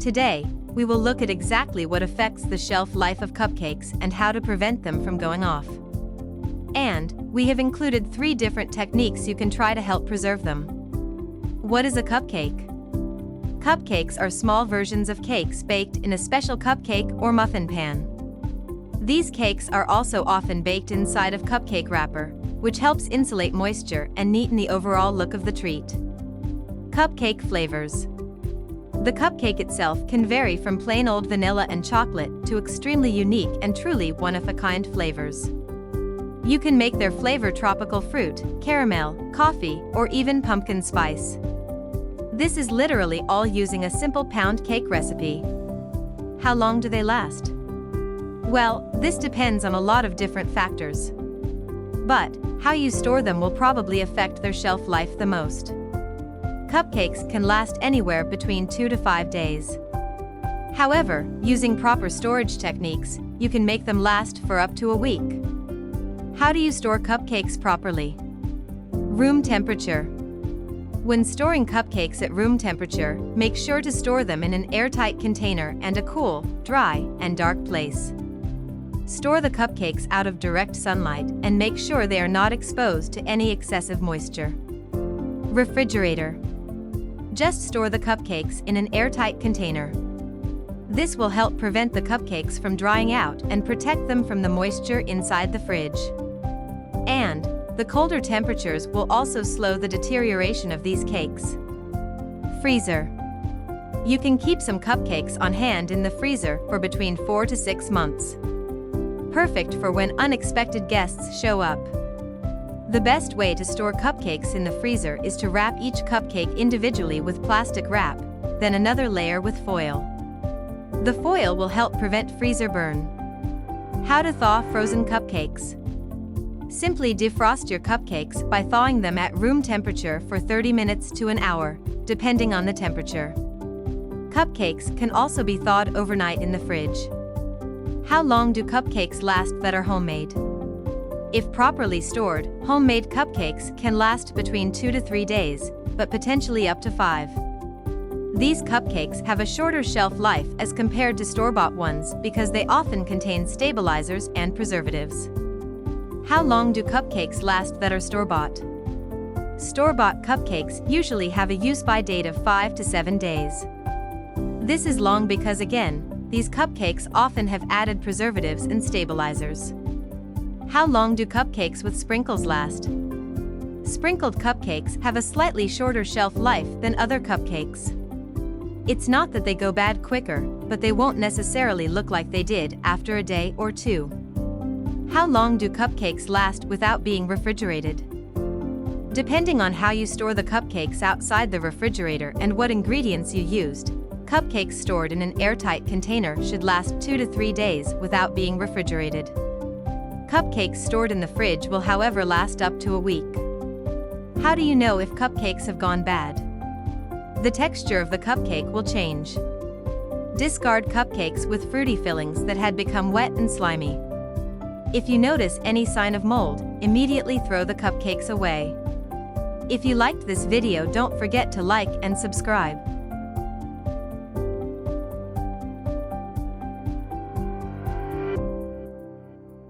Today, we will look at exactly what affects the shelf life of cupcakes and how to prevent them from going off. And we have included 3 different techniques you can try to help preserve them. What is a cupcake? Cupcakes are small versions of cakes baked in a special cupcake or muffin pan. These cakes are also often baked inside of cupcake wrapper, which helps insulate moisture and neaten the overall look of the treat. Cupcake flavors. The cupcake itself can vary from plain old vanilla and chocolate to extremely unique and truly one-of-a-kind flavors. You can make their flavor tropical fruit, caramel, coffee, or even pumpkin spice. This is literally all using a simple pound cake recipe. How long do they last? Well, this depends on a lot of different factors. But how you store them will probably affect their shelf life the most. Cupcakes can last anywhere between 2 to 5 days. However, using proper storage techniques, you can make them last for up to a week. How do you store cupcakes properly? Room temperature. When storing cupcakes at room temperature, make sure to store them in an airtight container and a cool, dry, and dark place. Store the cupcakes out of direct sunlight and make sure they are not exposed to any excessive moisture. Refrigerator. Just store the cupcakes in an airtight container. This will help prevent the cupcakes from drying out and protect them from the moisture inside the fridge. And the colder temperatures will also slow the deterioration of these cakes. Freezer. You can keep some cupcakes on hand in the freezer for between 4 to 6 months. Perfect for when unexpected guests show up. The best way to store cupcakes in the freezer is to wrap each cupcake individually with plastic wrap, then another layer with foil. The foil will help prevent freezer burn. How to thaw frozen cupcakes. Simply defrost your cupcakes by thawing them at room temperature for 30 minutes to an hour, depending on the temperature. Cupcakes can also be thawed overnight in the fridge. How long do cupcakes last that are homemade? If properly stored, homemade cupcakes can last between 2 to 3 days, but potentially up to 5. These cupcakes have a shorter shelf life as compared to store-bought ones because they often contain stabilizers and preservatives. How long do cupcakes last that are store-bought? Store-bought cupcakes usually have a use-by date of 5 to 7 days. This is long because, again, these cupcakes often have added preservatives and stabilizers. How long do cupcakes with sprinkles last? Sprinkled cupcakes have a slightly shorter shelf life than other cupcakes. It's not that they go bad quicker, but they won't necessarily look like they did after a day or 2. How long do cupcakes last without being refrigerated? Depending on how you store the cupcakes outside the refrigerator and what ingredients you used, cupcakes stored in an airtight container should last 2 to 3 days without being refrigerated. Cupcakes stored in the fridge will, however, last up to a week. How do you know if cupcakes have gone bad? The texture of the cupcake will change. Discard cupcakes with fruity fillings that had become wet and slimy. If you notice any sign of mold, immediately throw the cupcakes away. If you liked this video, don't forget to like and subscribe.